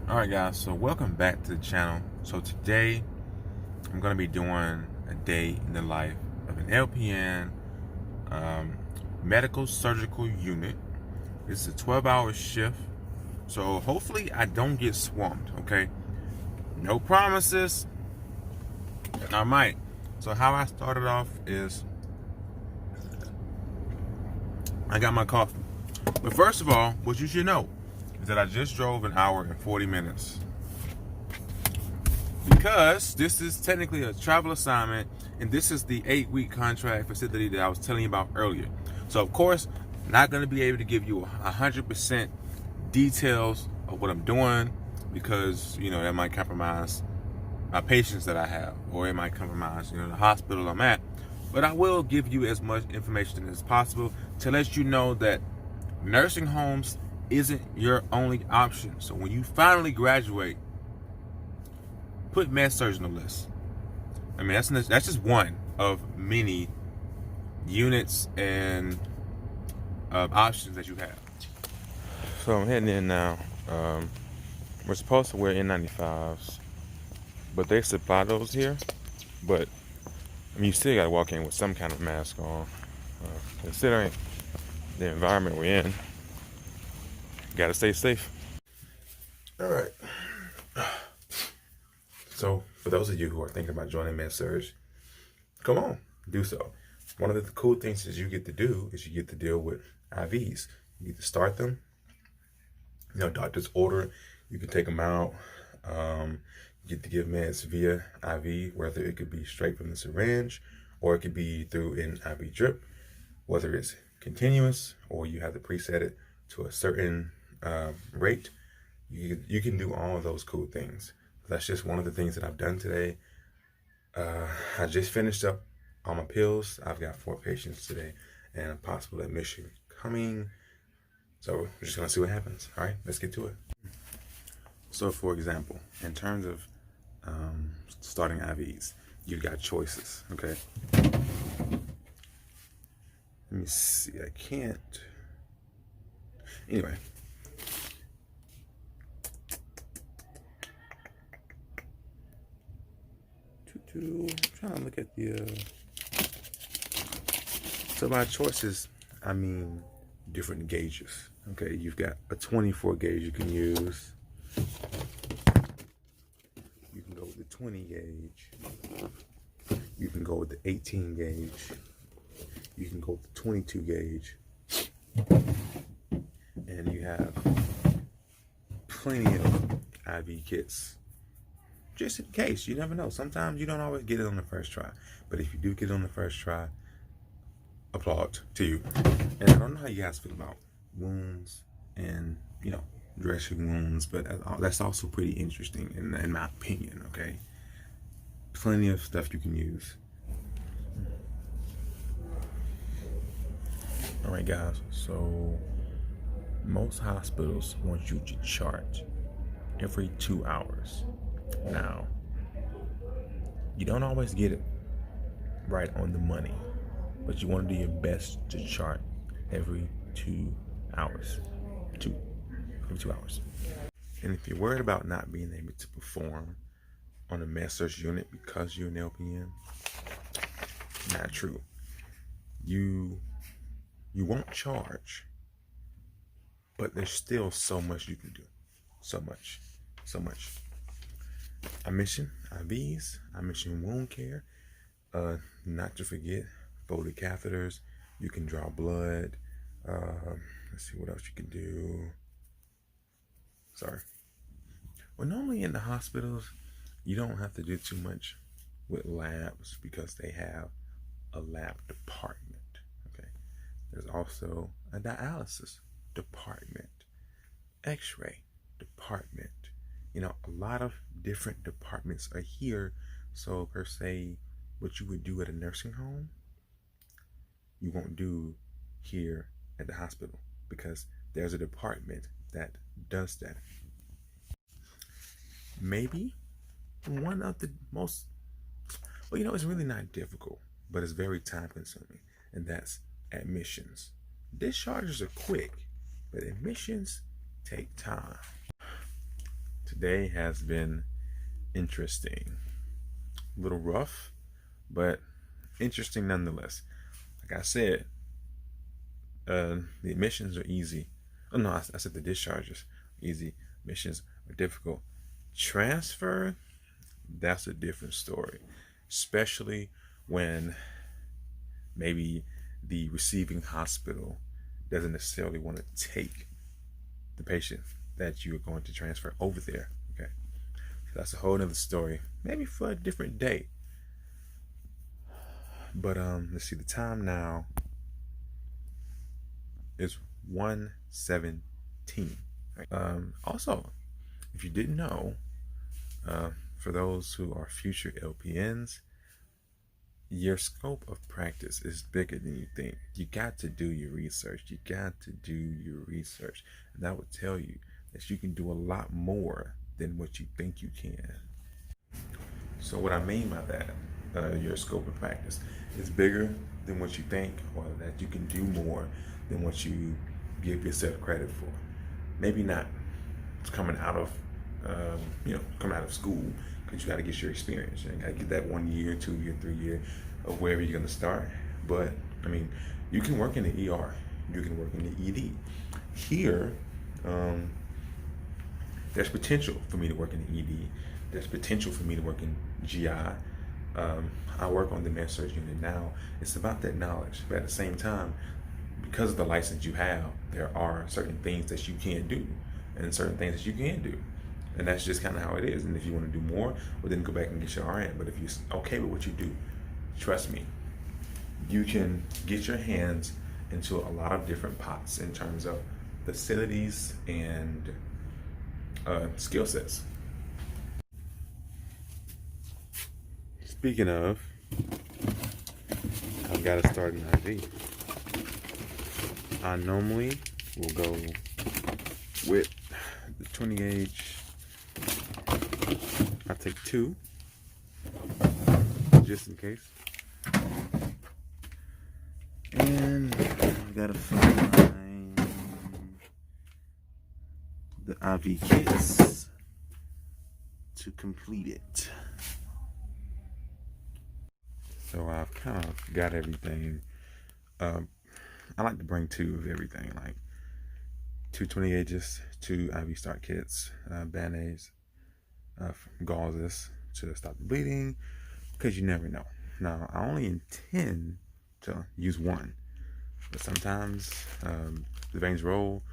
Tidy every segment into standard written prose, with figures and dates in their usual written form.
Alright guys, so welcome back to the channel. So today I'm going to be doing a day in the life of an LPN medical surgical unit. It's a 12-hour shift, so hopefully I don't get swamped, okay? No promises, I might. So how I started off is I got my coffee. But first of all, what you should know is that I just drove an hour and 40 minutes. Because this is technically a travel assignment, and this is the 8-week contract facility that I was telling you about earlier. So of course, not going to be able to give you 100% details of what I'm doing, because that might compromise my patients that I have, or it might compromise the hospital I'm at. But I will give you as much information as possible to let you know that nursing homes isn't your only option. So when you finally graduate, put med surg on the list. I mean, that's just one of many units and options that you have. So I'm heading in now. We're supposed to wear N95s, but they supply those here. But I mean, you still gotta walk in with some kind of mask on. Considering the environment we're in, gotta stay safe. All right. So, for those of you who are thinking about joining med surg, come on, do so. One of the cool things is you get to do is you get to deal with IVs. You get to start them. Doctor's order. You can take them out. You get to give meds via IV, whether it could be straight from the syringe or it could be through an IV drip, whether it's continuous or you have to preset it to a certain rate. You can do all of those cool things. That's just one of the things that I've done today. I just finished up all my pills. I've got 4 patients today and a possible admission coming. So we're just gonna see what happens. All right, let's get to it. So for example, in terms of starting IVs, you've got choices, okay? Let me see, I can't. Anyway. I'm trying to look at the so by choices I mean different gauges. Okay, you've got a 24 gauge you can use. You can go with the 20 gauge. You can go with the 18 gauge. You can go with the 22 gauge. And you have plenty of IV kits. Just in case, you never know. Sometimes you don't always get it on the first try. But if you do get it on the first try, applaud to you. And I don't know how you guys feel about wounds and, dressing wounds, but that's also pretty interesting in my opinion, okay? Plenty of stuff you can use. All right, guys, so most hospitals want you to chart every 2 hours. Now, you don't always get it right on the money, but you want to do your best to chart every 2 hours. Every 2 hours. And if you're worried about not being able to perform on a med surg unit because you're an LPN, not true. You won't charge, but there's still so much you can do. So much. I mentioned IVs, I mentioned wound care, not to forget folded catheters. You can draw blood. Let's see what else you can do. Well, normally in the hospitals, you don't have to do too much with labs because they have a lab department, okay? There's also a dialysis department, x-ray department. A lot of different departments are here. So per se, what you would do at a nursing home, you won't do here at the hospital because there's a department that does that. Maybe one of the most, it's really not difficult, but it's very time consuming, and that's admissions. Discharges are quick, but admissions take time. Today has been interesting. A little rough, but interesting nonetheless. Like I said, the admissions are easy. Oh no, I said the discharges are easy. Admissions are difficult. Transfer, that's a different story, especially when maybe the receiving hospital doesn't necessarily want to take the patient that you are going to transfer over there. Okay, so that's a whole nother story, maybe for a different day. But let's see, the time now is 1:17. Right? Also, if you didn't know, for those who are future LPNs, your scope of practice is bigger than you think. You got to do your research. You got to do your research. And that would tell you that you can do a lot more than what you think you can. So what I mean by that, your scope of practice is bigger than what you think, or that you can do more than what you give yourself credit for. Maybe not coming out of, coming out of school, because you got to get your experience. You got to get that 1 year, 2 year, 3 year of wherever you're going to start. But I mean, you can work in the ER, you can work in the ED. Here, there's potential for me to work in the ED. There's potential for me to work in GI. I work on the med surg unit now. It's about that knowledge, but at the same time, because of the license you have, there are certain things that you can't do and certain things that you can do. And that's just kind of how it is. And if you want to do more, well, then go back and get your RN. But if you're okay with what you do, trust me, you can get your hands into a lot of different pots in terms of facilities and skill sets. Speaking of, I've got to start an IV. I normally will go with the 20 gauge. I take 2 just in case. And I gotta find the IV kits to complete it. So I've kind of got everything. I like to bring 2 of everything, like 2 20 gauges, 2 IV start kits, band-aids, gauzes to stop the bleeding, because you never know. Now, I only intend to use 1, but sometimes the veins roll,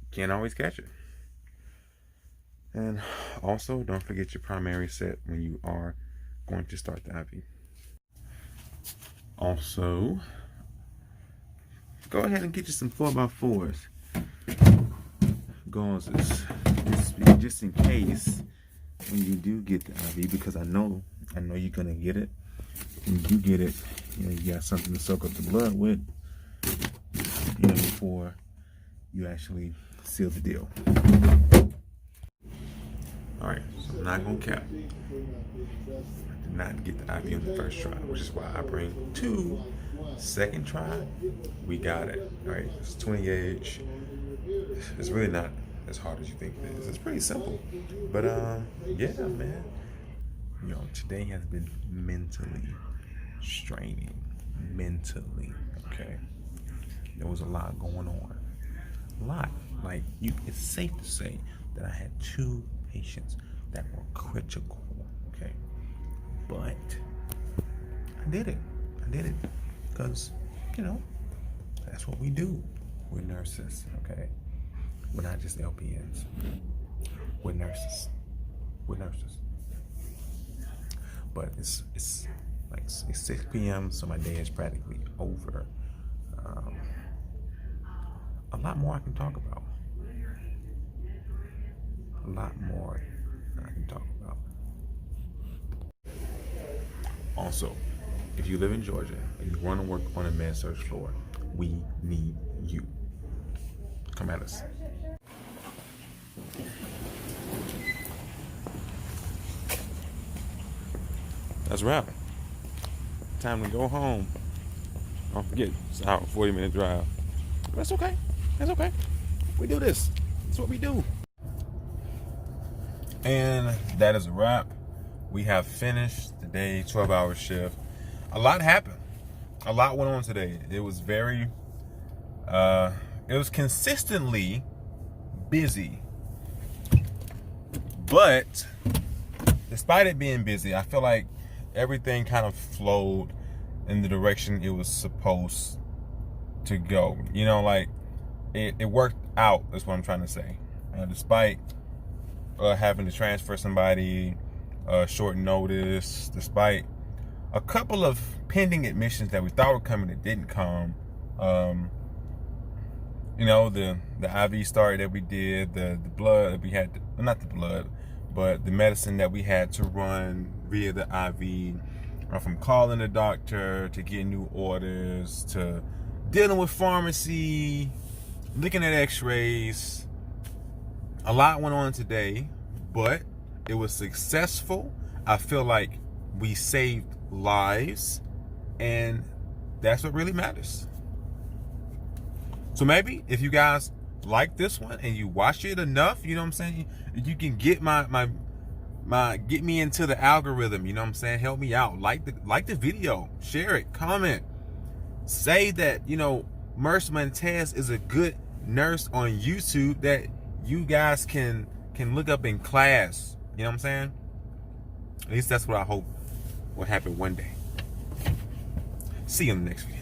you can't always catch it. And also, don't forget your primary set when you are going to start the IV. Also, go ahead and get you some 4x4s, gauzes, just in case when you do get the IV, because I know you're gonna get it. When you do get it, you got something to soak up the blood with, before you actually seal the deal. All right, so I'm not gonna cap. I did not get the IV on the first try, which is why I bring 2. Second try, we got it. All right, it's 20 gauge. It's really not as hard as you think it is. It's pretty simple. But yeah, man. Today has been mentally straining. Mentally, okay. There was a lot going on. A lot. Like, it's safe to say that I had 2 patients that were critical, okay? But I did it. Because, that's what we do. We're nurses, okay? We're not just LPNs. We're nurses. But it's like it's 6 p.m., so my day is practically over. A lot more I can talk about. Also, if you live in Georgia and you want to work on a med surg floor, we need you. Come at us. That's a wrap. Time to go home. Don't forget, it's an hour, 40-minute drive. That's okay. We do this. That's what we do. And that is a wrap. We have finished the day, 12-hour shift. A lot happened. A lot went on today. It was very, it was consistently busy. But despite it being busy, I feel like everything kind of flowed in the direction it was supposed to go. You know, like it worked out, is what I'm trying to say. Despite having to transfer somebody short notice, despite a couple of pending admissions that we thought were coming that didn't come. You know, the IV start that we did, the blood that we had, not the blood, but the medicine that we had to run via the IV, from calling the doctor to getting new orders to dealing with pharmacy, looking at x-rays. A lot went on today, but it was successful. I feel like we saved lives, and that's what really matters. So maybe if you guys like this one and you watch it enough, you know what I'm saying, you can get get me into the algorithm, you know what I'm saying? Help me out. Like the video, share it, comment, say that, you know, Merce Montez is a good nurse on YouTube that you guys can look up in class. You know what I'm saying? At least that's what I hope will happen one day. See you in the next video.